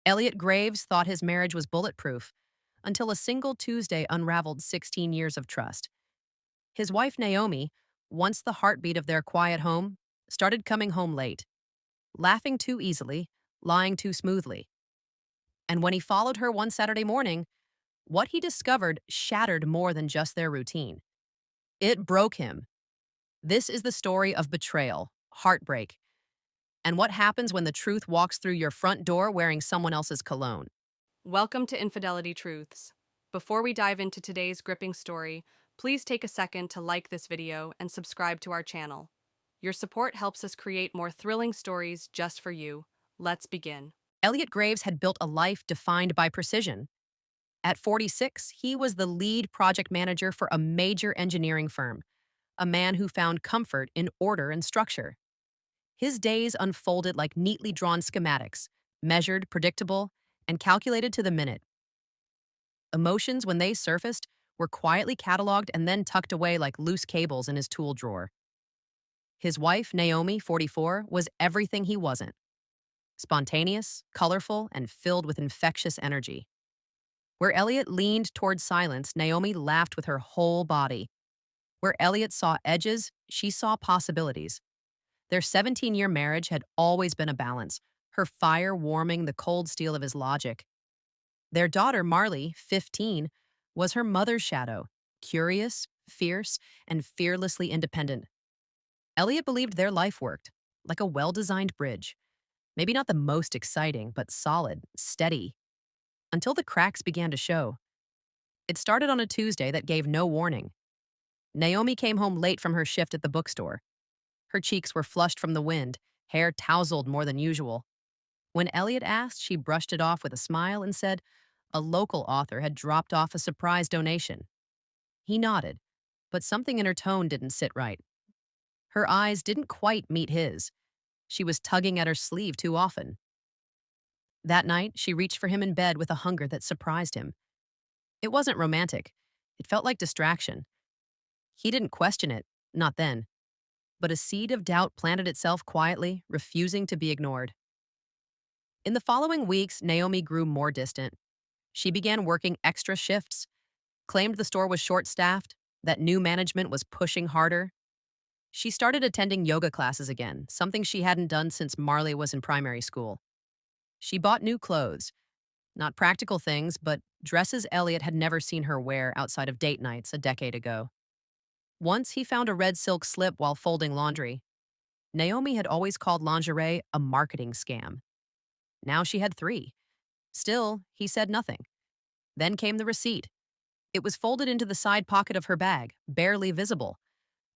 Elliot Graves thought his marriage was bulletproof until a single Tuesday unraveled 16 years of trust. His wife, Naomi, once the heartbeat of their quiet home, started coming home late, laughing too easily, lying too smoothly. And when he followed her one Saturday morning, what he discovered shattered more than just their routine. It broke him. This is the story of betrayal, heartbreak, and what happens when the truth walks through your front door wearing someone else's cologne. Welcome to Infidelity Truths. Before we dive into today's gripping story, please take a second to like this video and subscribe to our channel. Your support helps us create more thrilling stories just for you. Let's begin. Elliot Graves had built a life defined by precision. At 46, he was the lead project manager for a major engineering firm, a man who found comfort in order and structure. His days unfolded like neatly drawn schematics, measured, predictable, and calculated to the minute. Emotions, when they surfaced, were quietly cataloged and then tucked away like loose cables in his tool drawer. His wife, Naomi, 44, was everything he wasn't: spontaneous, colorful, and filled with infectious energy. Where Elliot leaned toward silence, Naomi laughed with her whole body. Where Elliot saw edges, she saw possibilities. Their 17-year marriage had always been a balance, her fire warming the cold steel of his logic. Their daughter, Marley, 15, was her mother's shadow, curious, fierce, and fearlessly independent. Elliot believed their life worked, like a well-designed bridge. Maybe not the most exciting, but solid, steady, until the cracks began to show. It started on a Tuesday that gave no warning. Naomi came home late from her shift at the bookstore. Her cheeks were flushed from the wind, hair tousled more than usual. When Elliot asked, she brushed it off with a smile and said a local author had dropped off a surprise donation. He nodded, but something in her tone didn't sit right. Her eyes didn't quite meet his. She was tugging at her sleeve too often. That night, she reached for him in bed with a hunger that surprised him. It wasn't romantic. It felt like distraction. He didn't question it, not then. But a seed of doubt planted itself quietly, refusing to be ignored. In the following weeks, Naomi grew more distant. She began working extra shifts, claimed the store was short-staffed, that new management was pushing harder. She started attending yoga classes again, something she hadn't done since Marley was in primary school. She bought new clothes, not practical things, but dresses Elliot had never seen her wear outside of date nights a decade ago. Once he found a red silk slip while folding laundry. Naomi had always called lingerie a marketing scam. Now she had 3. Still, he said nothing. Then came the receipt. It was folded into the side pocket of her bag, barely visible.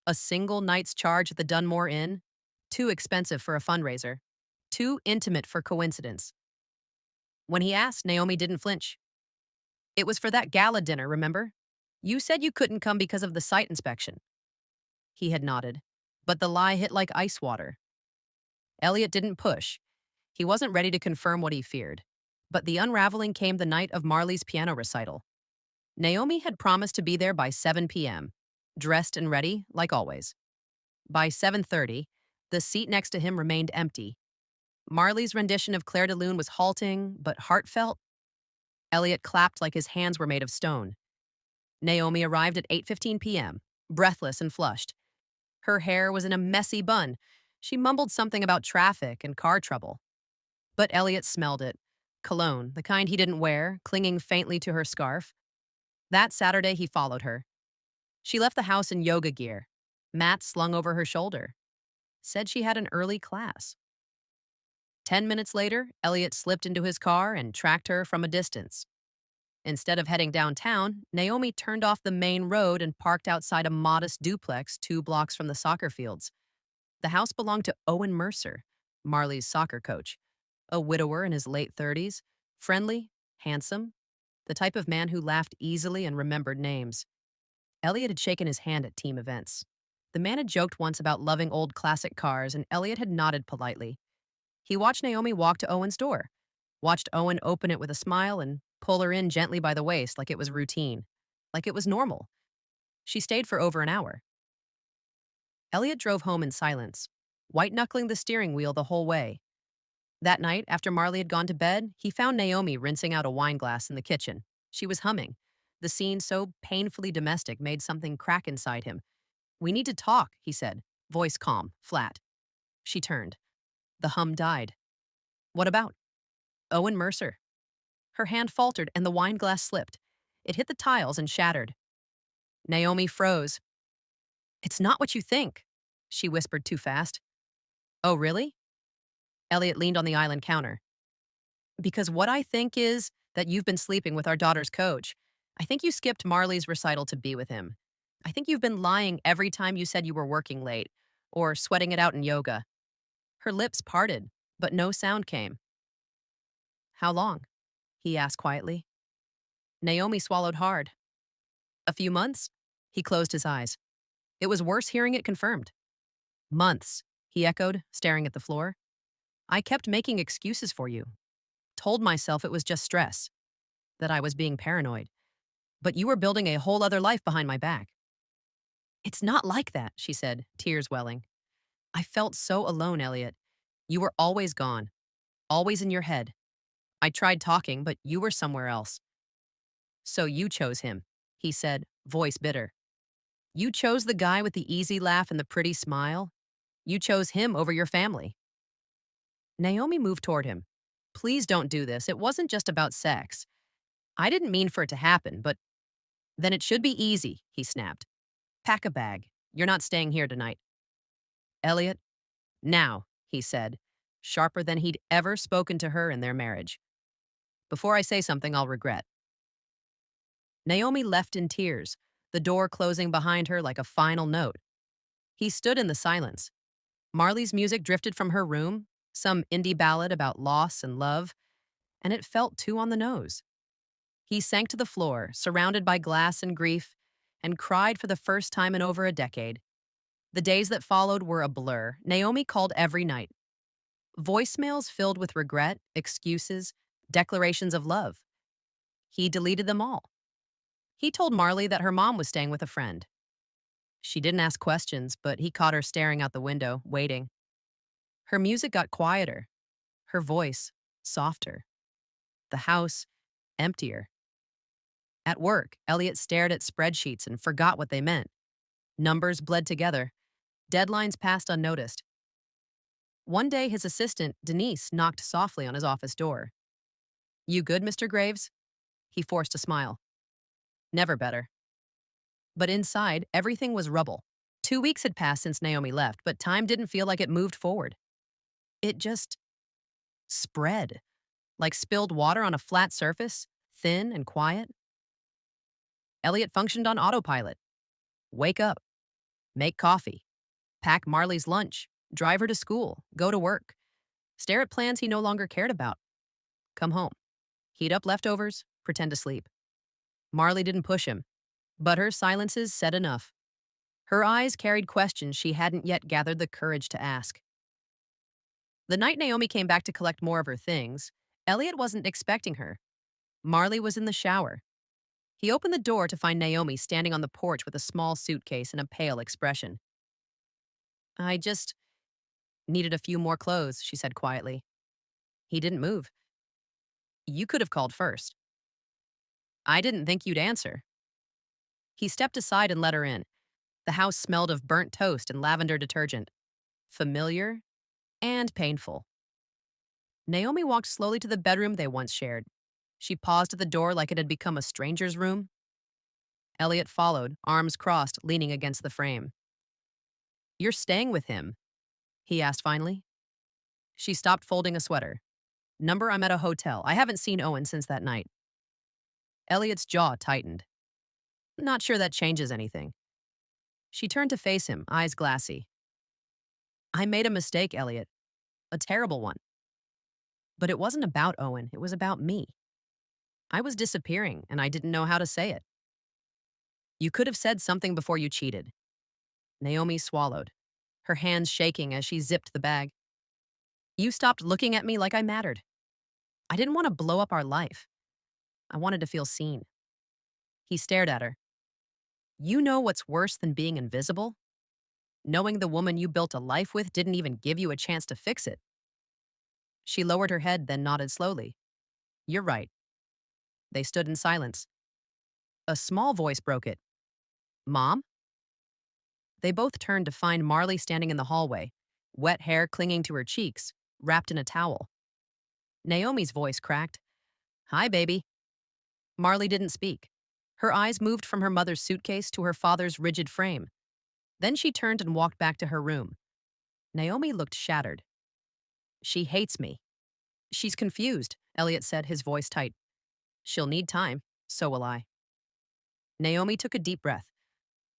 A single night's charge at the Dunmore Inn, too expensive for a fundraiser, too intimate for coincidence. When he asked, Naomi didn't flinch. It was for that gala dinner, remember? You said you couldn't come because of the site inspection. He had nodded, but the lie hit like ice water. Elliot didn't push. He wasn't ready to confirm what he feared. But the unraveling came the night of Marley's piano recital. Naomi had promised to be there by 7 p.m., dressed and ready, like always. By 7:30, the seat next to him remained empty. Marley's rendition of Claire de Lune was halting, but heartfelt. Elliot clapped like his hands were made of stone. Naomi arrived at 8:15 p.m., breathless and flushed. Her hair was in a messy bun. She mumbled something about traffic and car trouble. But Elliot smelled it. Cologne, the kind he didn't wear, clinging faintly to her scarf. That Saturday, he followed her. She left the house in yoga gear, mat slung over her shoulder. Said she had an early class. 10 minutes later, Elliot slipped into his car and tracked her from a distance. Instead of heading downtown, Naomi turned off the main road and parked outside a modest duplex 2 blocks from the soccer fields. The house belonged to Owen Mercer, Marley's soccer coach, a widower in his late 30s, friendly, handsome, the type of man who laughed easily and remembered names. Elliot had shaken his hand at team events. The man had joked once about loving old classic cars, and Elliot had nodded politely. He watched Naomi walk to Owen's door, watched Owen open it with a smile and pull her in gently by the waist like it was routine, like it was normal. She stayed for over an hour. Elliot drove home in silence, white-knuckling the steering wheel the whole way. That night, after Marley had gone to bed, he found Naomi rinsing out a wine glass in the kitchen. She was humming. The scene, so painfully domestic, made something crack inside him. "We need to talk," he said, voice calm, flat. She turned. The hum died. "What about?" "Owen Mercer." Her hand faltered and the wine glass slipped. It hit the tiles and shattered. Naomi froze. "It's not what you think," she whispered too fast. "Oh, really?" Elliot leaned on the island counter. "Because what I think is that you've been sleeping with our daughter's coach. I think you skipped Marley's recital to be with him. I think you've been lying every time you said you were working late, or sweating it out in yoga." Her lips parted, but no sound came. "How long?" he asked quietly. Naomi swallowed hard. "A few months?" He closed his eyes. It was worse hearing it confirmed. "Months," he echoed, staring at the floor. "I kept making excuses for you. Told myself it was just stress, that I was being paranoid. But you were building a whole other life behind my back." "It's not like that," she said, tears welling. "I felt so alone, Elliot. You were always gone, always in your head. I tried talking, but you were somewhere else." "So you chose him," he said, voice bitter. "You chose the guy with the easy laugh and the pretty smile. You chose him over your family." Naomi moved toward him. "Please don't do this. It wasn't just about sex. I didn't mean for it to happen, but then it should be easy," he snapped. "Pack a bag. You're not staying here tonight." "Elliot, now," he said, sharper than he'd ever spoken to her in their marriage. "Before I say something I'll regret." Naomi left in tears, the door closing behind her like a final note. He stood in the silence. Marley's music drifted from her room, some indie ballad about loss and love, and it felt too on the nose. He sank to the floor, surrounded by glass and grief, and cried for the first time in over a decade. The days that followed were a blur. Naomi called every night. Voicemails filled with regret, excuses, declarations of love. He deleted them all. He told Marley that her mom was staying with a friend. She didn't ask questions, but he caught her staring out the window, waiting. Her music got quieter, her voice softer, the house emptier. At work, Elliot stared at spreadsheets and forgot what they meant. Numbers bled together. Deadlines passed unnoticed. One day, his assistant, Denise, knocked softly on his office door. "You good, Mr. Graves?" He forced a smile. "Never better." But inside, everything was rubble. 2 weeks had passed since Naomi left, but time didn't feel like it moved forward. It just spread, like spilled water on a flat surface, thin and quiet. Elliot functioned on autopilot. Wake up, make coffee, pack Marley's lunch, drive her to school, go to work, stare at plans he no longer cared about, come home, heat up leftovers, pretend to sleep. Marley didn't push him, but her silences said enough. Her eyes carried questions she hadn't yet gathered the courage to ask. The night Naomi came back to collect more of her things, Elliot wasn't expecting her. Marley was in the shower. He opened the door to find Naomi standing on the porch with a small suitcase and a pale expression. "I just needed a few more clothes," she said quietly. He didn't move. "You could have called first." "I didn't think you'd answer." He stepped aside and let her in. The house smelled of burnt toast and lavender detergent. Familiar and painful. Naomi walked slowly to the bedroom they once shared. She paused at the door like it had become a stranger's room. Elliot followed, arms crossed, leaning against the frame. "You're staying with him?" he asked finally. She stopped folding a sweater. "Number, I'm at a hotel. I haven't seen Owen since that night." Elliot's jaw tightened. "Not sure that changes anything." She turned to face him, eyes glassy. "I made a mistake, Elliot. A terrible one. But it wasn't about Owen. It was about me. I was disappearing, and I didn't know how to say it. You could have said something before you cheated." Naomi swallowed, her hands shaking as she zipped the bag. "You stopped looking at me like I mattered. I didn't want to blow up our life. I wanted to feel seen." He stared at her. "You know what's worse than being invisible? Knowing the woman you built a life with didn't even give you a chance to fix it." She lowered her head, then nodded slowly. You're right. They stood in silence. A small voice broke it. Mom? They both turned to find Marley standing in the hallway, wet hair clinging to her cheeks, wrapped in a towel. Naomi's voice cracked. Hi, baby. Marley didn't speak. Her eyes moved from her mother's suitcase to her father's rigid frame. Then she turned and walked back to her room. Naomi looked shattered. She hates me. She's confused, Elliot said, his voice tight. She'll need time. So will I. Naomi took a deep breath.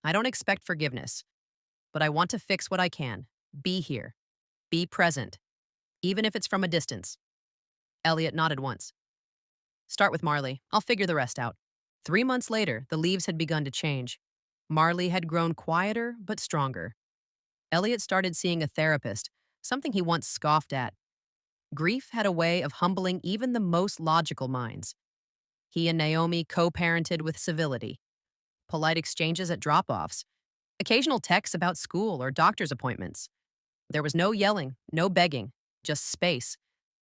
I don't expect forgiveness, but I want to fix what I can. Be here. Be present. Even if it's from a distance. Elliot nodded once. Start with Marley. I'll figure the rest out. 3 months later, the leaves had begun to change. Marley had grown quieter but stronger. Elliot started seeing a therapist, something he once scoffed at. Grief had a way of humbling even the most logical minds. He and Naomi co-parented with civility. Polite exchanges at drop-offs. Occasional texts about school or doctor's appointments. There was no yelling, no begging, just space.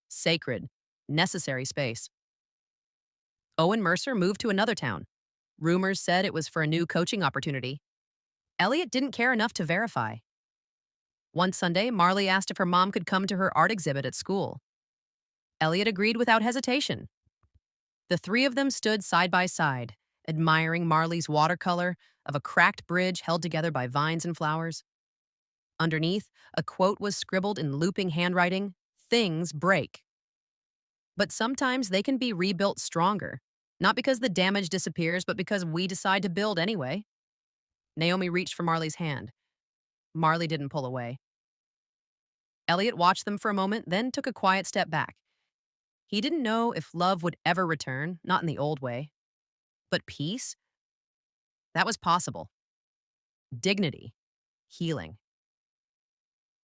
Sacred, necessary space. Owen Mercer moved to another town. Rumors said it was for a new coaching opportunity. Elliot didn't care enough to verify. One Sunday, Marley asked if her mom could come to her art exhibit at school. Elliot agreed without hesitation. The three of them stood side by side, admiring Marley's watercolor of a cracked bridge held together by vines and flowers. Underneath, a quote was scribbled in looping handwriting, "Things break." But sometimes they can be rebuilt stronger, not because the damage disappears, but because we decide to build anyway. Naomi reached for Marley's hand. Marley didn't pull away. Elliot watched them for a moment, then took a quiet step back. He didn't know if love would ever return, not in the old way. But peace? That was possible. Dignity. Healing.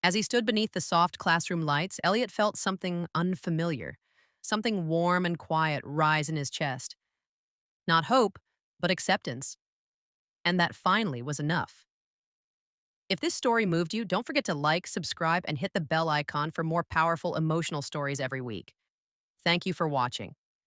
As he stood beneath the soft classroom lights, Elliot felt something unfamiliar, something warm and quiet rise in his chest. Not hope, but acceptance. And that finally was enough. If this story moved you, don't forget to like, subscribe, and hit the bell icon for more powerful emotional stories every week. Thank you for watching.